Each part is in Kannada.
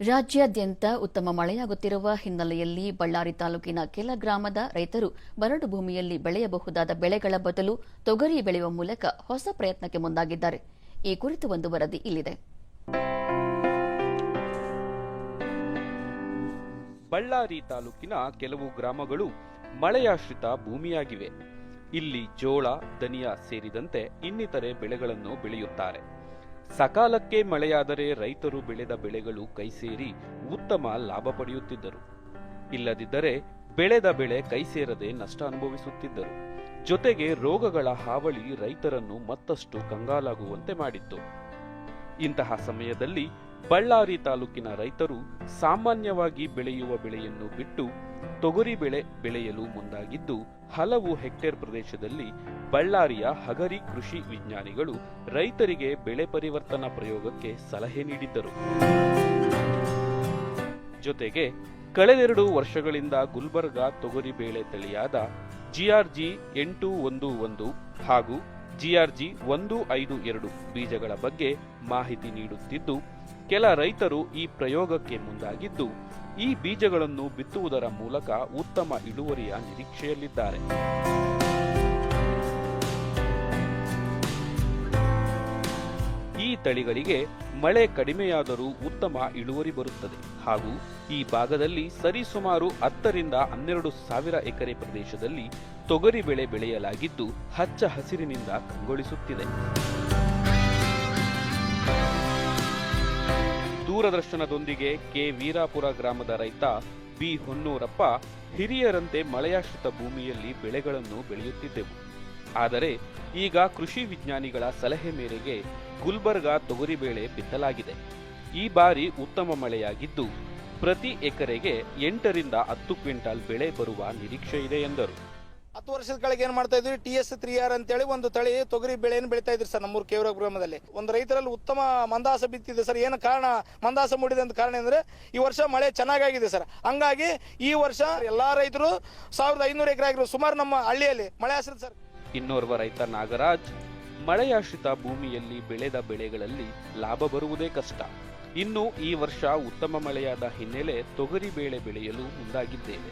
ರಾಜ್ಯಾದ್ಯಂತ ಉತ್ತಮ ಮಳೆಯಾಗುತ್ತಿರುವ ಹಿನ್ನೆಲೆಯಲ್ಲಿ ಬಳ್ಳಾರಿ ತಾಲೂಕಿನ ಕೆಲ ಗ್ರಾಮದ ರೈತರು ಬರಡು ಭೂಮಿಯಲ್ಲಿ ಬೆಳೆಯಬಹುದಾದ ಬೆಳೆಗಳ ಬದಲು ತೊಗರಿ ಬೆಳೆಯುವ ಮೂಲಕ ಹೊಸ ಪ್ರಯತ್ನಕ್ಕೆ ಮುಂದಾಗಿದ್ದಾರೆ. ಈ ಕುರಿತು ಒಂದು ವರದಿ ಇಲ್ಲಿದೆ. ಬಳ್ಳಾರಿ ತಾಲೂಕಿನ ಕೆಲವು ಗ್ರಾಮಗಳು ಮಳೆಯಾಶ್ರಿತ ಭೂಮಿಯಾಗಿವೆ. ಇಲ್ಲಿ ಜೋಳ, ಧನಿಯಾ ಸೇರಿದಂತೆ ಇನ್ನಿತರೆ ಬೆಳೆಗಳನ್ನು ಬೆಳೆಯುತ್ತಾರೆ. ಸಕಾಲಕ್ಕೆ ಮಳೆಯಾದರೆ ರೈತರು ಬೆಳೆದ ಬೆಳೆಗಳು ಕೈಸೇರಿ ಉತ್ತಮ ಲಾಭ ಪಡೆಯುತ್ತಿದ್ದರು. ಇಲ್ಲದಿದ್ದರೆ ಬೆಳೆದ ಬೆಳೆ ಕೈಸೇರದೆ ನಷ್ಟ ಅನುಭವಿಸುತ್ತಿದ್ದರು. ಜೊತೆಗೆ ರೋಗಗಳ ಹಾವಳಿ ರೈತರನ್ನು ಮತ್ತಷ್ಟು ಕಂಗಾಲಾಗುವಂತೆ ಮಾಡಿತ್ತು. ಇಂತಹ ಸಮಯದಲ್ಲಿ ಬಳ್ಳಾರಿ ತಾಲೂಕಿನ ರೈತರು ಸಾಮಾನ್ಯವಾಗಿ ಬೆಳೆಯುವ ಬೆಳೆಯನ್ನು ಬಿಟ್ಟು ತೊಗರಿ ಬೆಳೆ ಬೆಳೆಯಲು ಮುಂದಾಗಿದ್ದು, ಹಲವು ಹೆಕ್ಟೇರ್ ಪ್ರದೇಶದಲ್ಲಿ ಬಳ್ಳಾರಿಯ ಹಗರಿ ಕೃಷಿ ವಿಜ್ಞಾನಿಗಳು ರೈತರಿಗೆ ಬೆಳೆ ಪರಿವರ್ತನಾ ಪ್ರಯೋಗಕ್ಕೆ ಸಲಹೆ ನೀಡಿದ್ದರು. ಜೊತೆಗೆ ಕಳೆದೆರಡು ವರ್ಷಗಳಿಂದ ಗುಲ್ಬರ್ಗಾ ತೊಗರಿ ಬೇಳೆ ತಳಿಯಾದ ಜಿಆರ್ಜಿ 811 ಹಾಗೂ ಜಿಆರ್ಜಿ 152 ಬೀಜಗಳ ಬಗ್ಗೆ ಮಾಹಿತಿ ನೀಡುತ್ತಿದ್ದು, ಕೆಲ ರೈತರು ಈ ಪ್ರಯೋಗಕ್ಕೆ ಮುಂದಾಗಿದ್ದು, ಈ ಬೀಜಗಳನ್ನು ಬಿತ್ತುವುದರ ಮೂಲಕ ಉತ್ತಮ ಇಳುವರಿಯ ನಿರೀಕ್ಷೆಯಲ್ಲಿದ್ದಾರೆ. ಈ ತಳಿಗಳಿಗೆ ಮಳೆ ಕಡಿಮೆಯಾದರೂ ಉತ್ತಮ ಇಳುವರಿ ಬರುತ್ತದೆ ಹಾಗೂ ಈ ಭಾಗದಲ್ಲಿ ಸರಿಸುಮಾರು 10 ರಿಂದ 12 ಸಾವಿರ ಎಕರೆ ಪ್ರದೇಶದಲ್ಲಿ ತೊಗರಿ ಬೆಳೆ ಬೆಳೆಯಲಾಗಿದ್ದು, ಹಚ್ಚ ಹಸಿರಿನಿಂದ ಕಂಗೊಳಿಸುತ್ತಿದೆ. ದೂರದರ್ಶನದೊಂದಿಗೆ ಕೆ ವೀರಾಪುರ ಗ್ರಾಮದ ರೈತ ಬಿ ಹೊನ್ನೂರಪ್ಪ, ಹಿರಿಯರಂತೆ ಮಳೆಯಾಶ್ರಿತ ಭೂಮಿಯಲ್ಲಿ ಬೆಳೆಗಳನ್ನು ಬೆಳೆಯುತ್ತಿದ್ದೆವು. ಆದರೆ ಈಗ ಕೃಷಿ ವಿಜ್ಞಾನಿಗಳ ಸಲಹೆ ಮೇರೆಗೆ ಗುಲ್ಬರ್ಗಾ ತೊಗರಿಬೇಳೆ ಬಿತ್ತಲಾಗಿದೆ. ಈ ಬಾರಿ ಉತ್ತಮ ಮಳೆಯಾಗಿದ್ದು, ಪ್ರತಿ ಎಕರೆಗೆ 8 ರಿಂದ 10 ಕ್ವಿಂಟಾಲ್ ಬೆಳೆ ಬರುವ ನಿರೀಕ್ಷೆ ಇದೆ ಎಂದರು. 10 ವರ್ಷದ ಕೆಳಗೆ ಏನ್ ಮಾಡ್ತಾ ಇದ್ವಿ, TS3R ಅಂತೇಳಿ ಒಂದು ತಳಿ ತೊಗರಿ ಬೆಳೆಯನ್ನು ಬೆಳೀತಾ ಇದ್ರಿ ಸರ್. ನಮ್ಮೂರು ಕೇವರ ಗ್ರಾಮದಲ್ಲಿ ಒಂದು ರೈತರಲ್ಲಿ ಉತ್ತಮ ಮಂದಾಸ ಬಿತ್ತಿದೆ ಸರ್. ಏನು ಕಾರಣ ಮಂದಾಸ ಮೂಡಿದೆ ಅಂತ ಕಾರಣ ಅಂದ್ರೆ ಈ ವರ್ಷ ಮಳೆ ಚೆನ್ನಾಗಿದೆ ಸರ್. ಹಂಗಾಗಿ ಈ ವರ್ಷ ಎಲ್ಲಾ ರೈತರು 1500 ಎಕರೆ ಆಗಿರೋ ಸುಮಾರು ನಮ್ಮ ಹಳ್ಳಿಯಲ್ಲಿ ಮಳೆ ಆಶ್ರಿತ ಸರ್. ಇನ್ನೋರ್ವ ರೈತ ನಾಗರಾಜ್, ಮಳೆಯಾಶ್ರಿತ ಭೂಮಿಯಲ್ಲಿ ಬೆಳೆದ ಬೆಳೆಗಳಲ್ಲಿ ಲಾಭ ಬರುವುದೇ ಕಷ್ಟ. ಇನ್ನು ಈ ವರ್ಷ ಉತ್ತಮ ಮಳೆಯಾದ ಹಿನ್ನೆಲೆ ತೊಗರಿ ಬೇಳೆ ಬೆಳೆಯಲು ಮುಂದಾಗಿದ್ದೇವೆ.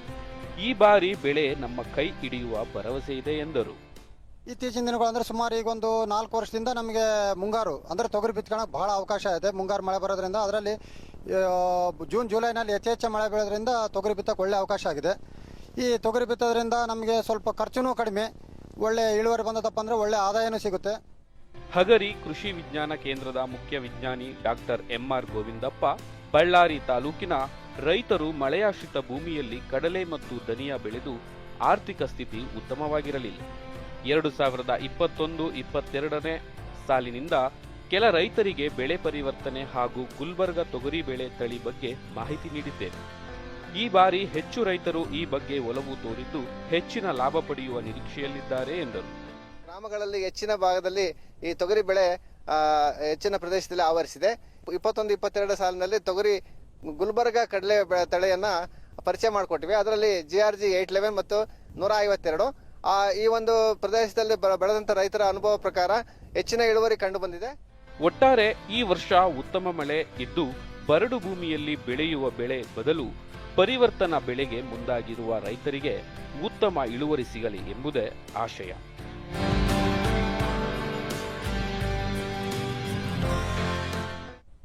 ಈ ಬಾರಿ ಬೆಳೆ ನಮ್ಮ ಕೈ ಹಿಡಿಯುವ ಭರವಸೆ ಇದೆ ಎಂದರು. ಇತ್ತೀಚಿನ ದಿನಗಳು ಅಂದ್ರೆ ಸುಮಾರು ಈಗ ಒಂದು 4 ವರ್ಷದಿಂದ ನಮಗೆ ಮುಂಗಾರು ಅಂದ್ರೆ ತೊಗರಿ ಬಿತ್ಕೊಳ್ಳೋಕೆ ಬಹಳ ಅವಕಾಶ ಇದೆ. ಮುಂಗಾರು ಮಳೆ ಬರೋದ್ರಿಂದ ಅದರಲ್ಲಿ ಜೂನ್ ಜುಲೈನಲ್ಲಿ ಹೆಚ್ಚೆಚ್ಚು ಮಳೆ ಬೀಳೋದ್ರಿಂದ ತೊಗರಿ ಬಿತ್ತಕ್ಕೆ ಒಳ್ಳೆ ಅವಕಾಶ ಆಗಿದೆ. ಈ ತೊಗರಿ ಬಿತ್ತೋದ್ರಿಂದ ನಮಗೆ ಸ್ವಲ್ಪ ಖರ್ಚುನೂ ಕಡಿಮೆ, ಒಳ್ಳೆ ಇಳುವರಿ ಬಂದದಪ್ಪ ಅಂದ್ರೆ ಒಳ್ಳೆ ಆದಾಯನೂ ಸಿಗುತ್ತೆ. ಹಗರಿ ಕೃಷಿ ವಿಜ್ಞಾನ ಕೇಂದ್ರದ ಮುಖ್ಯ ವಿಜ್ಞಾನಿ ಡಾಕ್ಟರ್ MR ಗೋವಿಂದಪ್ಪ, ಬಳ್ಳಾರಿ ತಾಲೂಕಿನ ರೈತರು ಮಳೆಯಾಶ್ರಿತ ಭೂಮಿಯಲ್ಲಿ ಕಡಲೆ ಮತ್ತು ಧನಿಯಾ ಬೆಳೆದು ಆರ್ಥಿಕ ಸ್ಥಿತಿ ಉತ್ತಮವಾಗಿರಲಿಲ್ಲ. 2021-22ನೇ ಸಾಲಿನಿಂದ ಕೆಲ ರೈತರಿಗೆ ಬೆಳೆ ಪರಿವರ್ತನೆ ಹಾಗೂ ಗುಲ್ಬರ್ಗಾ ತೊಗರಿ ಬೆಳೆ ತಳಿ ಬಗ್ಗೆ ಮಾಹಿತಿ ನೀಡಿದ್ದೇವೆ. ಈ ಬಾರಿ ಹೆಚ್ಚು ರೈತರು ಈ ಬಗ್ಗೆ ಒಲವು ತೋರಿದ್ದು ಹೆಚ್ಚಿನ ಲಾಭ ಪಡೆಯುವ ನಿರೀಕ್ಷೆಯಲ್ಲಿದ್ದಾರೆ ಎಂದರು. ಗ್ರಾಮಗಳಲ್ಲಿ ಹೆಚ್ಚಿನ ಭಾಗದಲ್ಲಿ ಈ ತೊಗರಿ ಬೆಳೆ ಹೆಚ್ಚಿನ ಪ್ರದೇಶದಲ್ಲಿ ಆವರಿಸಿದೆ. 21-22 ಸಾಲಿನಲ್ಲಿ ತೊಗರಿ ಗುಲ್ಬರ್ಗಾ ಕಡಲೆ ತಳಿಯನ್ನ ಪರಿಚಯ ಮಾಡಿಕೊಟ್ಟಿವೆ. ಅದರಲ್ಲಿ GRG 811 ಮತ್ತು 152 ಈ ಒಂದು ಪ್ರದೇಶದಲ್ಲಿ ಬೆಳೆದಂತ ರೈತರ ಅನುಭವ ಪ್ರಕಾರ ಹೆಚ್ಚಿನ ಇಳುವರಿ ಕಂಡು ಬಂದಿದೆ. ಒಟ್ಟಾರೆ ಈ ವರ್ಷ ಉತ್ತಮ ಮಳೆ ಇದ್ದು, ಬರಡು ಭೂಮಿಯಲ್ಲಿ ಬೆಳೆಯುವ ಬೆಳೆ ಬದಲು ಪರಿವರ್ತನಾ ಬೆಳೆಗೆ ಮುಂದಾಗಿರುವ ರೈತರಿಗೆ ಉತ್ತಮ ಇಳುವರಿ ಸಿಗಲಿ ಎಂಬುದೇ ಆಶಯ.